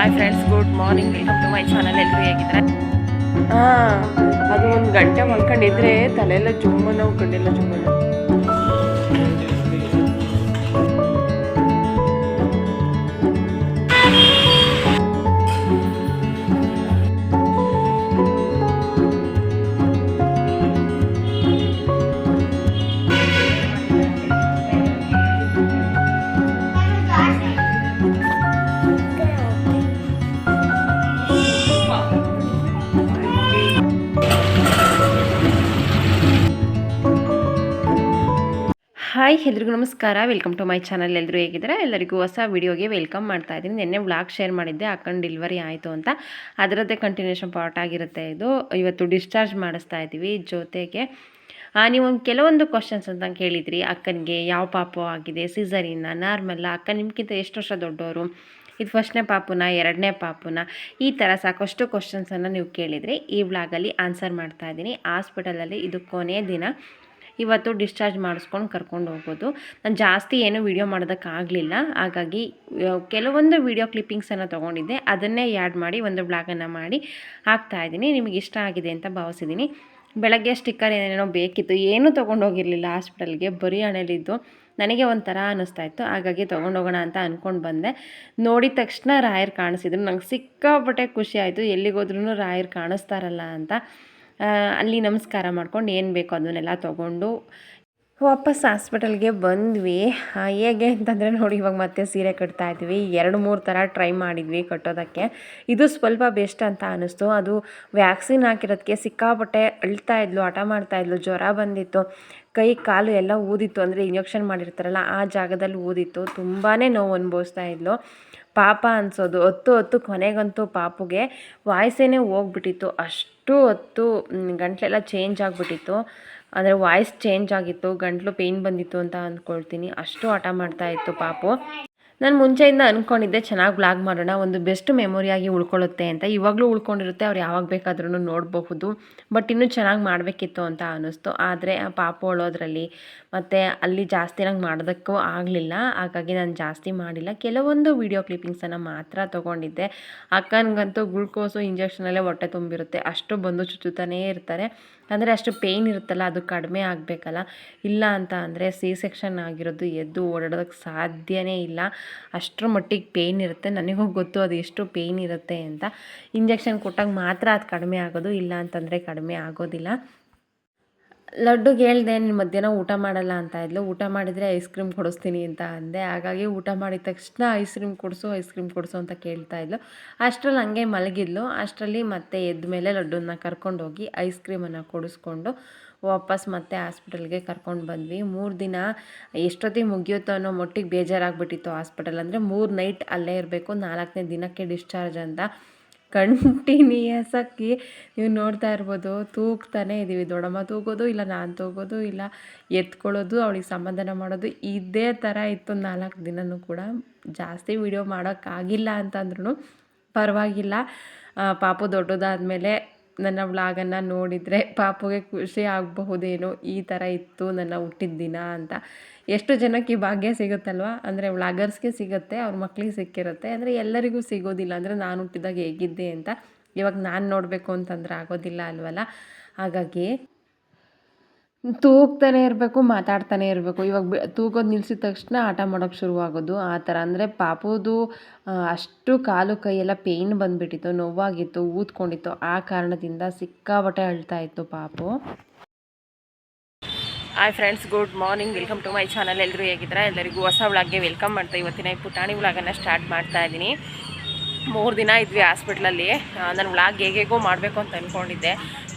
Hi friends, good morning. Welcome to my channel. ಎಲ್ಲರೂ ಹೇಗಿದ್ದಾರೆ? ಅದು ಒಂದು ಗಂಟೆ ಮಲ್ಕೊಂಡಿದ್ರೆ ತಲೆಯೆಲ್ಲ ಜುಮ್ಮ ನೋವು, ಕಣ್ಣೆಲ್ಲ ಜುಮ್ಮ ನೋವು. ಹಾಯ್, ಎಲ್ರಿಗೂ ನಮಸ್ಕಾರ. Welcome to my channel. ಎಲ್ಲರೂ ಹೇಗಿದ್ದಾರೆ? ಎಲ್ಲರಿಗೂ ಹೊಸ ವಿಡಿಯೋಗೆ ವೆಲ್ಕಮ್ ಮಾಡ್ತಾ ಇದ್ದೀನಿ. ನಿನ್ನೆ ವ್ಲಾಗ್ ಶೇರ್ ಮಾಡಿದ್ದೆ, ಅಕ್ಕನ ಡೆಲಿವರಿ ಆಯಿತು ಅಂತ. ಅದರದ್ದೇ ಕಂಟಿನ್ಯೂಷನ್ ಪಾರ್ಟ್ ಆಗಿರುತ್ತೆ ಇದು. ಇವತ್ತು ಡಿಸ್ಚಾರ್ಜ್ ಮಾಡಿಸ್ತಾ ಇದ್ದೀವಿ. ಜೊತೆಗೆ ನೀವು ಕೆಲವೊಂದು ಕ್ವಶನ್ಸ್ ಅಂತ ಕೇಳಿದ್ರಿ. ಅಕ್ಕನಿಗೆ ಯಾವ ಪಾಪು ಆಗಿದೆ, ಸಿಸರಿನ, ನಾರ್ಮಲ್ಲ, ಅಕ್ಕ ನಿಮ್ಗಿಂತ ಎಷ್ಟು ವರ್ಷ ದೊಡ್ಡವರು, ಇದು ಫಸ್ಟ್ನೇ ಪಾಪುನ, ಎರಡನೇ ಪಾಪುನ, ಈ ಥರ ಸಾಕಷ್ಟು ಕ್ವಶನ್ಸನ್ನು ನೀವು ಕೇಳಿದ್ರಿ. ಈ ವ್ಲಾಗಲ್ಲಿ ಆನ್ಸರ್ ಮಾಡ್ತಾ ಇದ್ದೀನಿ. ಹಾಸ್ಪಿಟಲಲ್ಲಿ ಇದು ಕೊನೆಯ ದಿನ. ಇವತ್ತು ಡಿಸ್ಚಾರ್ಜ್ ಮಾಡಿಸ್ಕೊಂಡು ಕರ್ಕೊಂಡು ಹೋಗ್ಬೋದು. ನಾನು ಜಾಸ್ತಿ ಏನೂ ವೀಡಿಯೋ ಮಾಡೋದಕ್ಕಾಗಲಿಲ್ಲ. ಹಾಗಾಗಿ ಕೆಲವೊಂದು ವೀಡಿಯೋ ಕ್ಲಿಪ್ಪಿಂಗ್ಸನ್ನು ತೊಗೊಂಡಿದ್ದೆ, ಅದನ್ನೇ ಆ್ಯಡ್ ಮಾಡಿ ಒಂದು ಬ್ಲಾಗನ್ನು ಮಾಡಿ ಹಾಕ್ತಾಯಿದ್ದೀನಿ. ನಿಮಗೆ ಇಷ್ಟ ಆಗಿದೆ ಅಂತ ಭಾವಿಸಿದ್ದೀನಿ. ಬೆಳಗ್ಗೆ ಸ್ಟಿಕ್ಕರ್ ಏನೇನೋ ಬೇಕಿತ್ತು, ಏನೂ ತೊಗೊಂಡೋಗಿರಲಿಲ್ಲ ಹಾಸ್ಪಿಟಲ್ಗೆ, ಬರೀ ಹಣೆಲಿದ್ದು. ನನಗೆ ಒಂಥರ ಅನ್ನಿಸ್ತಾಯಿತ್ತು. ಹಾಗಾಗಿ ತೊಗೊಂಡೋಗೋಣ ಅಂತ ಅಂದ್ಕೊಂಡು ಬಂದೆ. ನೋಡಿದ ತಕ್ಷಣ ರಾಯರು ಕಾಣಿಸಿದ್ರು. ನಂಗೆ ಸಿಕ್ಕಾಪಟ್ಟೆ ಖುಷಿ ಆಯಿತು. ಎಲ್ಲಿಗೋದ್ರೂ ರಾಯರು ಕಾಣಿಸ್ತಾರಲ್ಲ ಅಂತ. ಅಲ್ಲಿ ನಮಸ್ಕಾರ ಮಾಡ್ಕೊಂಡು ಏನು ಬೇಕೋ ಅದನ್ನೆಲ್ಲ ತೊಗೊಂಡು ವಾಪಸ್ ಹಾಸ್ಪಿಟಲ್ಗೆ ಬಂದ್ವಿ. ಹೇಗೆ ಅಂತಂದರೆ ನೋಡಿ, ಇವಾಗ ಮತ್ತೆ ಸೀರೆ ಕಟ್ತಾಯಿದ್ವಿ. 2-3 ಥರ ಟ್ರೈ ಮಾಡಿದ್ವಿ ಕಟ್ಟೋದಕ್ಕೆ. ಇದು ಸ್ವಲ್ಪ ಬೆಸ್ಟ್ ಅಂತ ಅನ್ನಿಸ್ತು. ಅದು ವ್ಯಾಕ್ಸಿನ್ ಹಾಕಿರೋದಕ್ಕೆ ಸಿಕ್ಕಾಪಟ್ಟೆ ಅಳ್ತಾಯಿದ್ಲು, ಹಠ ಮಾಡ್ತಾಯಿದ್ಲು, ಜ್ವರ ಬಂದಿತ್ತು, ಕೈ ಕಾಲು ಎಲ್ಲ ಊದಿತ್ತು. ಅಂದರೆ ಇಂಜೆಕ್ಷನ್ ಮಾಡಿರ್ತಾರಲ್ಲ ಆ ಜಾಗದಲ್ಲಿ ಊದಿತ್ತು. ತುಂಬಾ ನೋವು ಅನುಭವಿಸ್ತಾ ಇದ್ಲು. ಪಾಪ ಅನಿಸೋದು. ಹೊತ್ತು ಕೊನೆಗಂತೂ ಪಾಪುಗೆ ವಾಯ್ಸೇ ಹೋಗ್ಬಿಟ್ಟಿತ್ತು. ಅಷ್ಟು ಹೊತ್ತು ಗಂಟ್ಲೆಲ್ಲ ಚೇಂಜ್ ಆಗಿಬಿಟ್ಟಿತ್ತು. ಅಂದರೆ ವಾಯ್ಸ್ ಚೇಂಜ್ ಆಗಿತ್ತು, ಗಂಟ್ಲು ಪೇಯ್ನ್ ಬಂದಿತ್ತು ಅಂತ ಅಂದ್ಕೊಳ್ತೀನಿ. ಅಷ್ಟು ಹಠ ಮಾಡ್ತಾಯಿತ್ತು ಪಾಪು. ನಾನು ಮುಂಚೆಯಿಂದ ಅಂದ್ಕೊಂಡಿದ್ದೆ ಚೆನ್ನಾಗಿ ವ್ಲಾಗ್ ಮಾಡೋಣ, ಒಂದು ಬೆಸ್ಟ್ ಮೆಮೊರಿಯಾಗಿ ಉಳ್ಕೊಳ್ಳುತ್ತೆ ಅಂತ. ಇವಾಗಲೂ ಉಳ್ಕೊಂಡಿರುತ್ತೆ, ಅವ್ರು ಯಾವಾಗ ಬೇಕಾದ್ರೂ ನೋಡಬಹುದು. ಬಟ್ ಇನ್ನೂ ಚೆನ್ನಾಗಿ ಮಾಡಬೇಕಿತ್ತು ಅಂತ ಅನ್ನಿಸ್ತು. ಆದರೆ ಆ ಪಾಪು ಅಳೋದ್ರಲ್ಲಿ ಮತ್ತು ಅಲ್ಲಿ ಜಾಸ್ತಿ ನಂಗೆ ಮಾಡೋದಕ್ಕೂ ಆಗಲಿಲ್ಲ. ಹಾಗಾಗಿ ನಾನು ಜಾಸ್ತಿ ಮಾಡಿಲ್ಲ. ಕೆಲವೊಂದು ವೀಡಿಯೋ ಕ್ಲಿಪ್ಪಿಂಗ್ಸನ್ನು ಮಾತ್ರ ತೊಗೊಂಡಿದ್ದೆ. ಅಕ್ಕನಿಗಂತೂ ಗ್ಲೂಕೋಸು ಇಂಜೆಕ್ಷನಲ್ಲೇ ಹೊಟ್ಟೆ ತುಂಬಿರುತ್ತೆ. ಅಷ್ಟು ಬಂದು ಚುಚ್ಚುತ್ತಾನೇ ಇರ್ತಾರೆ. ಅಂದರೆ ಅಷ್ಟು ಪೇಯ್ನ್ ಇರುತ್ತಲ್ಲ, ಅದು ಕಡಿಮೆ ಆಗಬೇಕಲ್ಲ. ಇಲ್ಲ ಅಂತ ಅಂದರೆ ಸೆಕ್ಷನ್ ಆಗಿರೋದು ಎದ್ದು ಓಡಾಡೋದಕ್ಕೆ ಸಾಧ್ಯವೇ ಇಲ್ಲ. ಅಷ್ಟರ ಮಟ್ಟಿಗೆ ಪೇಯ್ನ್ ಇರುತ್ತೆ. ನನಗೂ ಗೊತ್ತು ಅದು ಎಷ್ಟು ಪೇಯ್ನ್ ಇರುತ್ತೆ ಅಂತ. ಇಂಜೆಕ್ಷನ್ ಕೊಟ್ಟಾಗ ಮಾತ್ರ ಅದು ಕಡಿಮೆ ಆಗೋದು, ಇಲ್ಲ ಅಂತಂದರೆ ಕಡಿಮೆ ಆಗೋದಿಲ್ಲ. ಲಡ್ಡುಗೆ ಹೇಳಿದೆ, ನೀನು ಮಧ್ಯಾಹ್ನ ಊಟ ಮಾಡಲ್ಲ ಅಂತ ಇದ್ಲು. ಊಟ ಮಾಡಿದರೆ ಐಸ್ ಕ್ರೀಮ್ ಕೊಡಿಸ್ತೀನಿ ಅಂತ ಅಂದೆ. ಹಾಗಾಗಿ ಊಟ ಮಾಡಿದ ತಕ್ಷಣ ಐಸ್ ಕ್ರೀಮ್ ಕೊಡಿಸು ಅಂತ ಕೇಳ್ತಾ ಇದ್ಲು. ಅಷ್ಟರಲ್ಲಿ ಹಂಗೆ ಮಲಗಿದ್ಲು. ಅಷ್ಟರಲ್ಲಿ ಮತ್ತೆ ಎದ್ದ ಮೇಲೆ ಲಡ್ಡನ್ನ ಕರ್ಕೊಂಡೋಗಿ ಐಸ್ ಕ್ರೀಮನ್ನು ಕೊಡಿಸ್ಕೊಂಡು ವಾಪಸ್ ಮತ್ತೆ ಹಾಸ್ಪಿಟಲ್ಗೆ ಕರ್ಕೊಂಡು ಬಂದ್ವಿ. 3 ದಿನ ಎಷ್ಟೊತ್ತಿಗೆ ಮುಗಿಯುತ್ತೋ ಅನ್ನೋ ಮಟ್ಟಿಗೆ ಬೇಜಾರಾಗ್ಬಿಟ್ಟಿತ್ತು ಹಾಸ್ಪಿಟಲ್. ಅಂದರೆ 3 ನೈಟ್ ಅಲ್ಲೇ ಇರಬೇಕು, 4ನೇ ದಿನಕ್ಕೆ ಡಿಸ್ಚಾರ್ಜ್ ಅಂತ. ಕಂಟಿನ್ಯೂಯಸ್ ಆಗಿ ನೀವು ನೋಡ್ತಾ ಇರ್ಬೋದು, ತೂಗ್ತಾನೆ ಇದ್ದೀವಿ. ದೊಡ್ಡಮ್ಮ ತೂಗೋದು, ಇಲ್ಲ ನಾನು ತೂಗೋದು, ಇಲ್ಲ ಎತ್ಕೊಳ್ಳೋದು, ಅವಳಿಗೆ ಸಮಾಧಾನ ಮಾಡೋದು, ಇದೇ ಥರ ಇತ್ತು 4 ದಿನವೂ ಕೂಡ. ಜಾಸ್ತಿ ವೀಡಿಯೋ ಮಾಡೋಕ್ಕಾಗಿಲ್ಲ ಅಂತಂದ್ರೂ ಪರವಾಗಿಲ್ಲ. ಪಾಪು ದೊಡ್ಡದಾದಮೇಲೆ ನನ್ನ ವ್ಲಾಗನ್ನು ನೋಡಿದರೆ ಪಾಪುಗೆ ಖುಷಿ ಆಗಬಹುದೇನೋ, ಈ ಥರ ಇತ್ತು ನನ್ನ ಹುಟ್ಟಿದ ದಿನ ಅಂತ. ಎಷ್ಟು ಜನಕ್ಕೆ ಈ ಭಾಗ್ಯ ಸಿಗುತ್ತಲ್ವ. ಅಂದರೆ ವ್ಲಾಗರ್ಸ್ಗೆ ಸಿಗುತ್ತೆ, ಅವ್ರ ಮಕ್ಕಳಿಗೆ ಸಿಕ್ಕಿರುತ್ತೆ. ಅಂದರೆ ಎಲ್ಲರಿಗೂ ಸಿಗೋದಿಲ್ಲ. ಅಂದರೆ ನಾನು ಹುಟ್ಟಿದಾಗ ಹೇಗಿದ್ದೆ ಅಂತ ಇವಾಗ ನಾನು ನೋಡಬೇಕು ಅಂತಂದ್ರೆ ಆಗೋದಿಲ್ಲ ಅಲ್ವಲ್ಲ. ಹಾಗಾಗಿ ತೂಗ್ತಾನೆ ಇರಬೇಕು, ಮಾತಾಡ್ತಾನೆ ಇರಬೇಕು. ಇವಾಗ ತೂಗೋದು ನಿಲ್ಲಿಸಿದ ತಕ್ಷಣ ಆಟ ಮಾಡೋಕ್ಕೆ ಶುರುವಾಗೋದು, ಆ ಥರ. ಅಂದರೆ ಪಾಪುದು ಅಷ್ಟು ಕಾಲು ಕೈಯೆಲ್ಲ ಪೇಯ್ನ್ ಬಂದುಬಿಟ್ಟಿತ್ತು, ನೋವಾಗಿತ್ತು, ಊದ್ಕೊಂಡಿತ್ತು. ಆ ಕಾರಣದಿಂದ ಸಿಕ್ಕಾಪಟ್ಟೆ ಅಳ್ತಾಯಿತ್ತು ಪಾಪು. Hi friends, good morning. Welcome to my channel. ಎಲ್ಲರೂ ಹೇಗಿದ್ದಾರೆ? ಎಲ್ಲರಿಗೂ ಹೊಸ ವ್ಲಾಗ್ಗೆ ವೆಲ್ಕಮ್ ಮಾಡ್ತಾ ಇವತ್ತಿನ ಈ ಪುಟಾಣಿ ವ್ಲಾಗನ್ನು ಸ್ಟಾರ್ಟ್ ಮಾಡ್ತಾ ಇದ್ದೀನಿ. 3 ದಿನ ಇದ್ವಿ ಹಾಸ್ಪಿಟ್ಲಲ್ಲಿ. ನಾನು ವ್ಲಾಗ್ ಹೇಗೇಗೋ ಮಾಡಬೇಕು ಅಂತ ಅಂದ್ಕೊಂಡಿದ್ದೆ.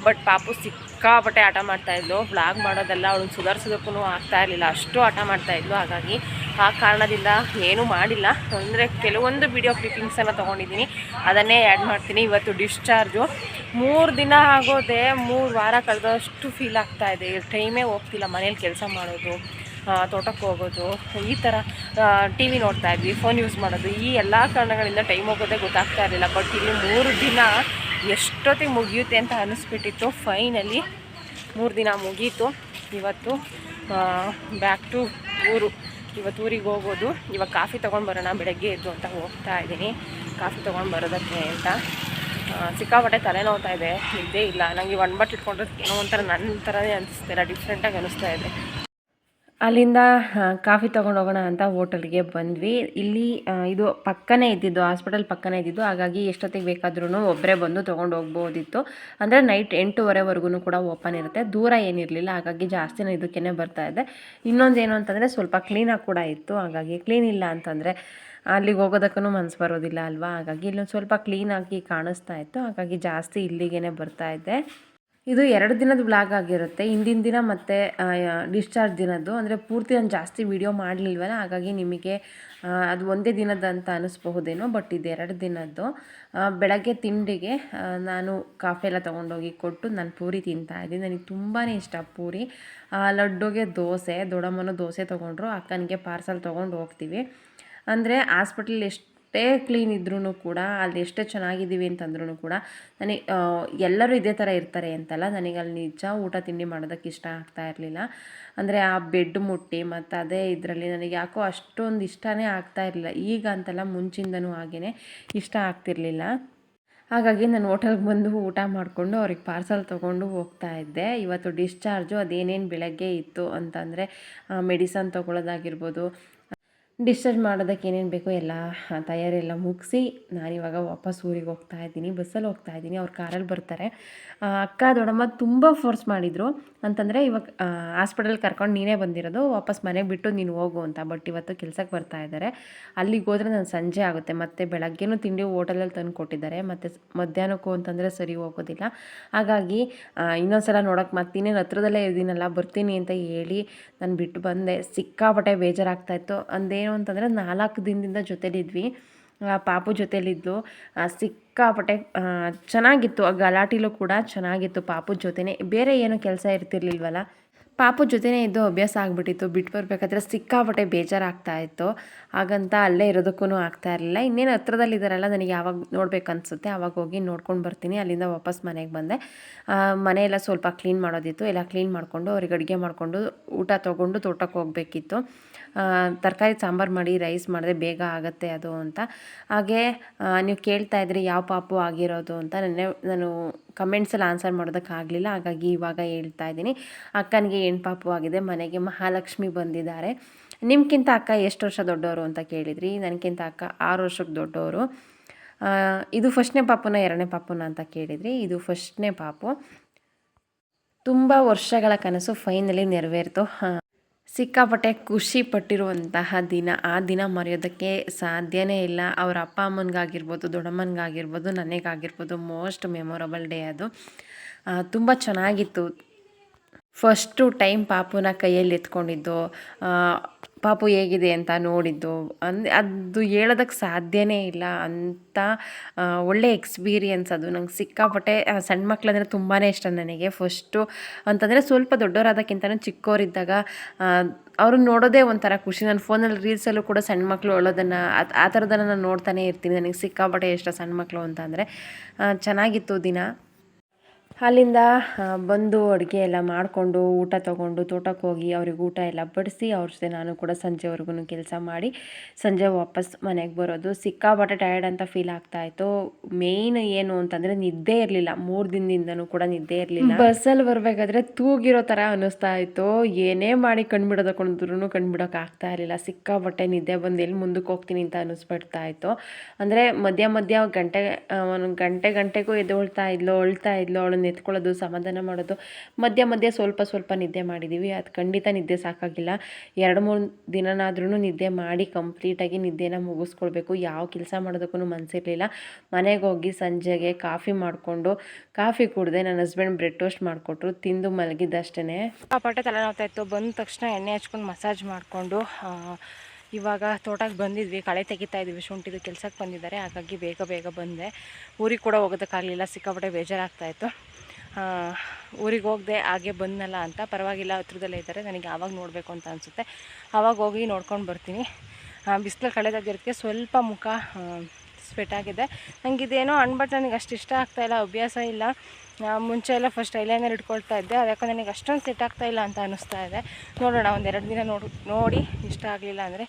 ಬಟ್ ಪಾಪು ಸಿಕ್ಕಾಪಟ್ಟೆ ಆಟ ಮಾಡ್ತಾಯಿದ್ಲು. ವ್ಲಾಗ್ ಮಾಡೋದೆಲ್ಲ ಅವಳು ಸುಧಾರಿಸೋದಕ್ಕೂ ಆಗ್ತಾಯಿರಲಿಲ್ಲ, ಅಷ್ಟು ಆಟ ಮಾಡ್ತಾಯಿದ್ಲು. ಹಾಗಾಗಿ ಆ ಕಾರಣದಿಂದ ಏನೂ ಮಾಡಿಲ್ಲ. ಅಂದರೆ ಕೆಲವೊಂದು ವೀಡಿಯೋ ಕ್ಲಿಪ್ಪಿಂಗ್ಸನ್ನು ತೊಗೊಂಡಿದ್ದೀನಿ, ಅದನ್ನೇ ಆ್ಯಡ್ ಮಾಡ್ತೀನಿ. ಇವತ್ತು ಡಿಸ್ಚಾರ್ಜು 3 ದಿನ ಆಗೋದೆ 3 ವಾರ ಕಳೆದಷ್ಟು ಫೀಲ್ ಆಗ್ತಾಯಿದೆ. ಟೈಮೇ ಹೋಗ್ತಿಲ್ಲ. ಮನೇಲಿ ಕೆಲಸ ಮಾಡೋದು, ತೋಟಕ್ಕೆ ಹೋಗೋದು, ಈ ಥರ ಟಿ ವಿ ನೋಡ್ತಾ ಇದ್ವಿ, ಫೋನ್ ಯೂಸ್ ಮಾಡೋದು, ಈ ಎಲ್ಲ ಕಾರಣಗಳಿಂದ ಟೈಮ್ ಹೋಗೋದೇ ಗೊತ್ತಾಗ್ತಾ ಇರಲಿಲ್ಲ. ಬಟ್ ಇಲ್ಲಿ 3 ದಿನ ಎಷ್ಟೊತ್ತಿಗೆ ಮುಗಿಯುತ್ತೆ ಅಂತ ಅನ್ನಿಸ್ಬಿಟ್ಟಿತ್ತು. ಫೈನಲಿ 3 ದಿನ ಮುಗೀತು. ಇವತ್ತು ಬ್ಯಾಕ್ ಟು ಊರು. ಇವತ್ತು ಊರಿಗೆ ಹೋಗೋದು. ಇವಾಗ ಕಾಫಿ ತೊಗೊಂಡು ಬರೋಣ ಬೆಳಗ್ಗೆ ಎದ್ದು ಅಂತ ಹೋಗ್ತಾ ಇದ್ದೀನಿ, ಕಾಫಿ ತೊಗೊಂಡು ಬರೋದಕ್ಕೆ ಅಂತ. ಸಿಕ್ಕಾಪಟ್ಟೆ ತಲೆನೋವ್ತಾ ಇದೆ, ನಿದ್ದೆ ಇಲ್ಲ. ನನಗೆ ಒನ್ ಬಟ್ ಇಟ್ಕೊಂಡ್ರೆ ಏನೋ ಒಂಥರ ನನ್ನ ಥರನೇ ಅನಿಸ್ತಿಲ್ಲ, ಡಿಫ್ರೆಂಟಾಗಿ ಅನಿಸ್ತಾ ಇದೆ. ಅಲ್ಲಿಂದ ಕಾಫಿ ತೊಗೊಂಡು ಹೋಗೋಣ ಅಂತ ಹೋಟೆಲ್ಗೆ ಬಂದ್ವಿ. ಇಲ್ಲಿ ಇದು ಪಕ್ಕನೇ ಇದ್ದಿದ್ದು, ಹಾಸ್ಪಿಟಲ್ ಪಕ್ಕನೇ ಇದ್ದಿದ್ದು, ಹಾಗಾಗಿ ಎಷ್ಟೊತ್ತಿಗೆ ಬೇಕಾದ್ರೂ ಒಬ್ಬರೇ ಬಂದು ತೊಗೊಂಡು ಹೋಗ್ಬೋದಿತ್ತು. ಅಂದರೆ ನೈಟ್ 8:30ವರೆಗೂ ಕೂಡ ಓಪನ್ ಇರುತ್ತೆ, ದೂರ ಏನಿರಲಿಲ್ಲ, ಹಾಗಾಗಿ ಜಾಸ್ತಿನೇ ಇದಕ್ಕೇ ಬರ್ತಾಯಿದ್ದೆ. ಇನ್ನೊಂದೇನು ಅಂತಂದರೆ ಸ್ವಲ್ಪ ಕ್ಲೀನಾಗಿ ಕೂಡ ಇತ್ತು, ಹಾಗಾಗಿ ಕ್ಲೀನ್ ಇಲ್ಲ ಅಂತಂದರೆ ಅಲ್ಲಿಗೆ ಹೋಗೋದಕ್ಕೂ ಮನಸ್ಸು ಬರೋದಿಲ್ಲ ಅಲ್ವಾ. ಹಾಗಾಗಿ ಇಲ್ಲೊಂದು ಸ್ವಲ್ಪ ಕ್ಲೀನಾಗಿ ಕಾಣಿಸ್ತಾ ಇತ್ತು, ಹಾಗಾಗಿ ಜಾಸ್ತಿ ಇಲ್ಲಿಗೇ ಬರ್ತಾಯಿದ್ದೆ. ಇದು 2 ದಿನದ ವ್ಲಾಗ್ ಆಗಿರುತ್ತೆ, ಹಿಂದಿನ ದಿನ ಮತ್ತು ಡಿಸ್ಚಾರ್ಜ್ ದಿನದ್ದು. ಅಂದರೆ ಪೂರ್ತಿ ನಾನು ಜಾಸ್ತಿ ವೀಡಿಯೋ ಮಾಡಲಿಲ್ವಲ್ಲ, ಹಾಗಾಗಿ ನಿಮಗೆ ಅದು ಒಂದೇ ದಿನದಂತ ಅನ್ನಿಸ್ಬಹುದೇನೋ, ಬಟ್ ಇದು 2 ದಿನದ್ದು. ಬೆಳಗ್ಗೆ ತಿಂಡಿಗೆ ನಾನು ಕಾಫಿ ಎಲ್ಲ ತೊಗೊಂಡೋಗಿ ಕೊಟ್ಟು ನಾನು ಪೂರಿ ತಿಂತಾಯಿದ್ದೀನಿ. ನನಗೆ ತುಂಬಾ ಇಷ್ಟ ಪೂರಿ. ಲಡ್ಡುಗೆ ದೋಸೆ, ದೊಡ್ಡಮ್ಮನೂ ದೋಸೆ ತೊಗೊಂಡ್ರು, ಅಕ್ಕನಿಗೆ ಪಾರ್ಸಲ್ ತೊಗೊಂಡು ಹೋಗ್ತೀವಿ. ಅಂದರೆ ಹಾಸ್ಪಿಟಲ್ ಎಷ್ಟೇ ಕ್ಲೀನ್ ಇದ್ರೂ ಕೂಡ, ಅಲ್ಲಿ ಎಷ್ಟೇ ಚೆನ್ನಾಗಿದ್ದೀವಿ ಅಂತಂದ್ರೂ ಕೂಡ ನನಗೆ ಎಲ್ಲರೂ ಇದೇ ಥರ ಇರ್ತಾರೆ ಅಂತಲ್ಲ, ನನಗೆ ಅಲ್ಲಿ ನಿಜ ಊಟ ತಿಂಡಿ ಮಾಡೋದಕ್ಕೆ ಇಷ್ಟ ಆಗ್ತಾ ಇರಲಿಲ್ಲ. ಅಂದರೆ ಆ ಬೆಡ್ ಮುಟ್ಟಿ ಮತ್ತು ಅದೇ ಇದರಲ್ಲಿ ನನಗೆ ಯಾಕೋ ಅಷ್ಟೊಂದು ಇಷ್ಟನೇ ಆಗ್ತಾ ಇರಲಿಲ್ಲ. ಈಗ ಅಂತಲ್ಲ, ಮುಂಚಿಂದನೂ ಹಾಗೇ ಇಷ್ಟ ಆಗ್ತಿರ್ಲಿಲ್ಲ. ಹಾಗಾಗಿ ನಾನು ಹೋಟೆಲ್ಗೆ ಬಂದು ಊಟ ಮಾಡಿಕೊಂಡು ಅವ್ರಿಗೆ ಪಾರ್ಸಲ್ ತೊಗೊಂಡು ಹೋಗ್ತಾ ಇದ್ದೆ. ಇವತ್ತು ಡಿಸ್ಚಾರ್ಜು ಅದೇನೇನು ಬೆಳಗ್ಗೆ ಇತ್ತು ಅಂತಂದರೆ ಮೆಡಿಸನ್ ತೊಗೊಳ್ಳೋದಾಗಿರ್ಬೋದು, ಡಿಸ್ಚಾರ್ಜ್ ಮಾಡೋದಕ್ಕೆ ಏನೇನು ಬೇಕೋ ಎಲ್ಲ ತಯಾರಿ ಎಲ್ಲ ಮುಗಿಸಿ ನಾನಿವಾಗ ವಾಪಸ್ ಊರಿಗೆ ಹೋಗ್ತಾ ಇದ್ದೀನಿ. ಬಸ್ಸಲ್ಲಿ ಹೋಗ್ತಾ ಇದ್ದೀನಿ, ಅವ್ರು ಕಾರಲ್ಲಿ ಬರ್ತಾರೆ. ಅಕ್ಕ ದೊಡ್ಡಮ್ಮ ತುಂಬ ಫೋರ್ಸ್ ಮಾಡಿದರು, ಅಂತಂದರೆ ಇವಾಗ ಹಾಸ್ಪಿಟಲ್ ಕರ್ಕೊಂಡು ನೀನೇ ಬಂದಿರೋದು, ವಾಪಸ್ ಮನೆಗೆ ಬಿಟ್ಟು ನೀನು ಹೋಗು ಅಂತ. ಬಟ್ ಇವತ್ತು ಕೆಲ್ಸಕ್ಕೆ ಬರ್ತಾ ಇದ್ದಾರೆ. ಅಲ್ಲಿಗೆ ಹೋದರೆ ನಾನು ಸಂಜೆ ಆಗುತ್ತೆ, ಮತ್ತು ಬೆಳಗ್ಗೆನೂ ತಿಂಡಿ ಹೋಟೆಲಲ್ಲಿ ತಂದು ಕೊಟ್ಟಿದ್ದಾರೆ, ಮತ್ತು ಮಧ್ಯಾಹ್ನಕ್ಕೂ ಅಂತಂದರೆ ಸರಿ ಹೋಗೋದಿಲ್ಲ. ಹಾಗಾಗಿ ಇನ್ನೊಂದು ಸಲ ನೋಡೋಕೆ ಮತ್ತೆ ಇನ್ನೇನು ಹತ್ರದಲ್ಲೇ ಇದ್ದೀನಲ್ಲ, ಬರ್ತೀನಿ ಅಂತ ಹೇಳಿ ನಾನು ಬಿಟ್ಟು ಬಂದೆ. ಸಿಕ್ಕಾಪಟ್ಟೆ ಬೇಜಾರಾಗ್ತಾಯಿತ್ತು. ಅಂದೇನು ಅಂತಂದರೆ 4 ದಿನದಿಂದ ಜೊತೆಲಿದ್ವಿ, ಪಾಪು ಜೊತೆಲಿದ್ಲು. ಸಿಕ್ಕಾಪಟ್ಟೆ ಚೆನ್ನಾಗಿತ್ತು, ಆ ಗಲಾಟಿಲೂ ಕೂಡ ಚೆನ್ನಾಗಿತ್ತು ಪಾಪು ಜೊತೆನೇ. ಬೇರೆ ಏನೂ ಕೆಲಸ ಇರ್ತಿರ್ಲಿಲ್ವಲ್ಲ, ಪಾಪು ಜೊತೆನೇ ಇದ್ದು ಅಭ್ಯಾಸ ಆಗಿಬಿಟ್ಟಿತ್ತು. ಬಿಟ್ಟು ಬರಬೇಕಾದ್ರೆ ಸಿಕ್ಕಾಪಟ್ಟೆ ಬೇಜಾರಾಗ್ತಾಯಿತ್ತು. ಹಾಗಂತ ಅಲ್ಲೇ ಇರೋದಕ್ಕೂ ಆಗ್ತಾ ಇರಲಿಲ್ಲ. ಇನ್ನೇನು ಹತ್ರದಲ್ಲಿದ್ದಾರಲ್ಲ, ನನಗೆ ಯಾವಾಗ ನೋಡ್ಬೇಕು ಅನಿಸುತ್ತೆ ಆವಾಗ ಹೋಗಿ ನೋಡ್ಕೊಂಡು ಬರ್ತೀನಿ. ಅಲ್ಲಿಂದ ವಾಪಸ್ ಮನೆಗೆ ಬಂದೆ. ಮನೆಯೆಲ್ಲ ಸ್ವಲ್ಪ ಕ್ಲೀನ್ ಮಾಡೋದಿತ್ತು, ಎಲ್ಲ ಕ್ಲೀನ್ ಮಾಡಿಕೊಂಡು ಅವ್ರಿಗೆ ಅಡುಗೆ ಮಾಡಿಕೊಂಡು ಊಟ ತೊಗೊಂಡು ತೋಟಕ್ಕೆ ಹೋಗಬೇಕಿತ್ತು. ತರಕಾರಿ ಸಾಂಬಾರು ಮಾಡಿ ರೈಸ್ ಮಾಡಿದ್ರೆ ಬೇಗ ಆಗುತ್ತೆ ಅದು ಅಂತ. ಹಾಗೆ ನೀವು ಕೇಳ್ತಾ ಇದ್ರಿ ಯಾವ ಪಾಪು ಆಗಿರೋದು ಅಂತ. ನಾನು ಕಮೆಂಟ್ಸಲ್ಲಿ ಆನ್ಸರ್ ಮಾಡೋದಕ್ಕಾಗಲಿಲ್ಲ, ಹಾಗಾಗಿ ಇವಾಗ ಹೇಳ್ತಾ ಇದ್ದೀನಿ. ಅಕ್ಕನಿಗೆ ಹೆಣ್ಣು ಪಾಪು ಆಗಿದೆ, ಮನೆಗೆ ಮಹಾಲಕ್ಷ್ಮಿ ಬಂದಿದ್ದಾರೆ. ನಿಮ್ಗಿಂತ ಅಕ್ಕ ಎಷ್ಟು ವರ್ಷ ದೊಡ್ಡವರು ಅಂತ ಕೇಳಿದ್ರಿ. ನನಗಿಂತ ಅಕ್ಕ 6 ವರ್ಷಕ್ಕೆ ದೊಡ್ಡವರು. ಇದು ಫಸ್ಟ್ನೇ ಪಾಪುನ 2ನೇ ಪಾಪುನ ಅಂತ ಕೇಳಿದ್ರಿ. ಇದು ಫಸ್ಟ್ನೇ ಪಾಪು. ತುಂಬ ವರ್ಷಗಳ ಕನಸು ಫೈನಲಿ ನೆರವೇರಿತು. ಸಿಕ್ಕಾಪಟ್ಟೆ ಖುಷಿ ಪಟ್ಟಿರುವಂತಹ ದಿನ. ಆ ದಿನ ಮರೆಯೋದಕ್ಕೆ ಸಾಧ್ಯನೇ ಇಲ್ಲ. ಅವ್ರ ಅಪ್ಪ ಅಮ್ಮನಿಗಾಗಿರ್ಬೋದು, ದೊಡ್ಡಮ್ಮನಿಗಾಗಿರ್ಬೋದು, ನನಗಾಗಿರ್ಬೋದು ಮೋಸ್ಟ್ ಮೆಮೊರಬಲ್ ಡೇ ಅದು. ತುಂಬ ಚೆನ್ನಾಗಿತ್ತು. ಫಸ್ಟು ಟೈಮ್ ಪಾಪುನ ಕೈಯಲ್ಲಿ ಎತ್ಕೊಂಡಿದ್ದು, ಪಾಪು ಹೇಗಿದೆ ಅಂತ ನೋಡಿದ್ದು, ಅದು ಹೇಳೋದಕ್ಕೆ ಸಾಧ್ಯನೇ ಇಲ್ಲ ಅಂತ ಒಳ್ಳೆ ಎಕ್ಸ್ಪೀರಿಯನ್ಸ್ ಅದು. ನಂಗೆ ಸಿಕ್ಕಾಪಟ್ಟೆ ಸಣ್ಣ ಮಕ್ಕಳಂದರೆ ತುಂಬಾ ಇಷ್ಟ ನನಗೆ. ಫಸ್ಟು ಅಂತಂದರೆ ಸ್ವಲ್ಪ ದೊಡ್ಡವರಾದಕ್ಕಿಂತನೂ ಚಿಕ್ಕವರಿದ್ದಾಗ ಅವ್ರನ್ನ ನೋಡೋದೇ ಒಂಥರ ಖುಷಿ. ನಾನು ಫೋನಲ್ಲಿ ರೀಲ್ಸಲ್ಲೂ ಕೂಡ ಸಣ್ಣ ಮಕ್ಕಳು ಅಳೋದನ್ನು ಆ ಥರದನ್ನು ನಾನು ನೋಡ್ತಾನೆ ಇರ್ತೀನಿ. ನನಗೆ ಸಿಕ್ಕಾಪಟ್ಟೆ ಇಷ್ಟ ಸಣ್ಣ ಮಕ್ಕಳು ಅಂತಂದರೆ. ಚೆನ್ನಾಗಿತ್ತು ದಿನ. ಅಲ್ಲಿಂದ ಬಂದು ಅಡುಗೆ ಎಲ್ಲ ಮಾಡಿಕೊಂಡು ಊಟ ತೊಗೊಂಡು ತೋಟಕ್ಕೆ ಹೋಗಿ ಅವ್ರಿಗೆ ಊಟ ಎಲ್ಲ ಬಡಿಸಿ ಅವ್ರ ಜೊತೆ ನಾನು ಕೂಡ ಸಂಜೆವರೆಗೂ ಕೆಲಸ ಮಾಡಿ ಸಂಜೆ ವಾಪಸ್ ಮನೆಗೆ ಬರೋದು. ಸಿಕ್ಕಾಪಟ್ಟೆ ಟಯರ್ಡ್ ಅಂತ ಫೀಲ್ ಆಗ್ತಾಯಿತ್ತು. ಮೇಯ್ನ್ ಏನು ಅಂತಂದರೆ ನಿದ್ದೆ ಇರಲಿಲ್ಲ, 3 ದಿನದಿಂದನೂ ಕೂಡ ನಿದ್ದೆ ಇರಲಿಲ್ಲ. ಬಸ್ಸಲ್ಲಿ ಬರಬೇಕಾದ್ರೆ ತೂಗಿರೋ ಥರ ಅನ್ನಿಸ್ತಾ ಇತ್ತು. ಏನೇ ಮಾಡಿ ಕಣ್ಬಿಡೋದಕ್ಕೊಂದ್ರೂ ಕಣ್ಬಿಡೋಕ್ಕಾಗ್ತಾ ಇರಲಿಲ್ಲ. ಸಿಕ್ಕಾಪಟ್ಟೆ ನಿದ್ದೆ ಬಂದು ಎಲ್ಲಿ ಮುಂದಕ್ಕೆ ಹೋಗ್ತೀನಿ ಅಂತ ಅನ್ನಿಸ್ಬಿಡ್ತಾ ಇತ್ತು. ಅಂದರೆ ಮಧ್ಯ ಒಂದು ಗಂಟೆಗೂ ಎದ್ದೇಳ್ತಾ ಇದ್ಲು, ಅಳ್ತಾ ಇದ್ಲು. ಅವಳನ್ನ ಎತ್ಕೊಳ್ಳೋದು, ಸಮಾಧಾನ ಮಾಡೋದು, ಮಧ್ಯ ಸ್ವಲ್ಪ ನಿದ್ದೆ ಮಾಡಿದ್ದೀವಿ. ಅದು ಖಂಡಿತ ನಿದ್ದೆ ಸಾಕಾಗಿಲ್ಲ. 2-3 ದಿನನಾದ್ರೂ ನಿದ್ದೆ ಮಾಡಿ ಕಂಪ್ಲೀಟಾಗಿ ನಿದ್ದೆನ ಮುಗಿಸ್ಕೊಳ್ಬೇಕು. ಯಾವ ಕೆಲಸ ಮಾಡೋದಕ್ಕೂ ಮನಸ್ಸಿರಲಿಲ್ಲ. ಮನೆಗೆ ಹೋಗಿ ಸಂಜೆಗೆ ಕಾಫಿ ಕುಡಿದೆ. ನನ್ನ ಹಸ್ಬೆಂಡ್ ಬ್ರೆಡ್ ಟೋಸ್ಟ್ ಮಾಡಿಕೊಟ್ರು, ತಿಂದು ಮಲಗಿದ್ದಷ್ಟೇ. ಪಾಪಟ ತಲೆನೋವ್ತಾ ಇತ್ತು. ಬಂದ ತಕ್ಷಣ ಎಣ್ಣೆ ಹಚ್ಕೊಂಡು ಮಸಾಜ್ ಮಾಡಿಕೊಂಡು ಇವಾಗ ತೋಟಕ್ಕೆ ಬಂದಿದ್ವಿ. ಕಳೆ ತೆಗಿತಾ ಇದ್ವಿ, ಶುಂಠಿದು ಕೆಲಸಕ್ಕೆ ಬಂದಿದ್ದಾರೆ, ಹಾಗಾಗಿ ಬೇಗ ಬಂದೆ. ಊರಿಗೆ ಕೂಡ ಹೋಗೋದಕ್ಕಾಗಲಿಲ್ಲ, ಸಿಕ್ಕಾಪಟ್ಟೆ ಬೇಜಾರಾಗ್ತಾಯಿತ್ತು. ಊರಿಗೆ ಹೋಗದೆ ಹಾಗೆ ಬಂದನಲ್ಲ ಅಂತ. ಪರವಾಗಿಲ್ಲ, ಹತ್ರದಲ್ಲೇ ಇದ್ದಾರೆ, ನನಗೆ ಆವಾಗ ನೋಡಬೇಕು ಅಂತ ಅನಿಸುತ್ತೆ, ಆವಾಗ ಹೋಗಿ ನೋಡ್ಕೊಂಡು ಬರ್ತೀನಿ. ಬಿಸಿಲು ಕಳೆ ತೆಗಿಯೋದಕ್ಕೆ ಸ್ವಲ್ಪ ಮುಖ ಸ್ವೆಟ್ ಆಗಿದೆ. ನನಗೆ ಇದೇನೋ ಅನ್ಬಟ್ ನನಗೆ ಅಷ್ಟು ಇಷ್ಟ ಆಗ್ತಾಯಿಲ್ಲ, ಅಭ್ಯಾಸ ಇಲ್ಲ. ಮುಂಚೆ ಎಲ್ಲ ಫಸ್ಟ್ ಐಲೈನರ್ ಇಟ್ಕೊಳ್ತಾ ಇದ್ದೆ, ಅದಕ್ಕೆ ನನಗೆ ಅಷ್ಟೊಂದು ಸೆಟ್ ಆಗ್ತಾಯಿಲ್ಲ ಅಂತ ಅನ್ನಿಸ್ತಾ ಇದೆ. ನೋಡೋಣ, ಒಂದೆರಡು ದಿನ ನೋಡಿ ಇಷ್ಟ ಆಗಲಿಲ್ಲ ಅಂದರೆ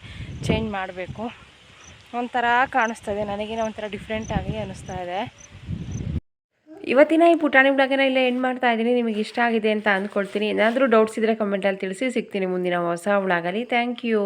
ಚೇಂಜ್ ಮಾಡಬೇಕು. ಒಂಥರ ಕಾಣಿಸ್ತಾ ಇದೆ, ನನಗೇನೋ ಒಂಥರ ಡಿಫ್ರೆಂಟಾಗಿ ಅನ್ನಿಸ್ತಾ ಇದೆ. ಇವತ್ತಿನ ಈ ಪುಟಾಣಿ ಬ್ಲಾಗನ್ನ ಇಲ್ಲೇ ಎಂಡ್ ಮಾಡ್ತಾ ಇದ್ದೀನಿ. ನಿಮಗೆ ಇಷ್ಟ ಆಗಿದೆ ಅಂತ ಅಂದ್ಕೊಳ್ತೀನಿ. ಏನಾದರೂ ಡೌಟ್ಸ್ ಇದ್ದರೆ ಕಮೆಂಟಲ್ಲಿ ತಿಳಿಸಿ. ಸಿಗ್ತೀನಿ ಮುಂದಿನ ಹೊಸ ಬ್ಲಾಗಲ್ಲಿ. Thank you.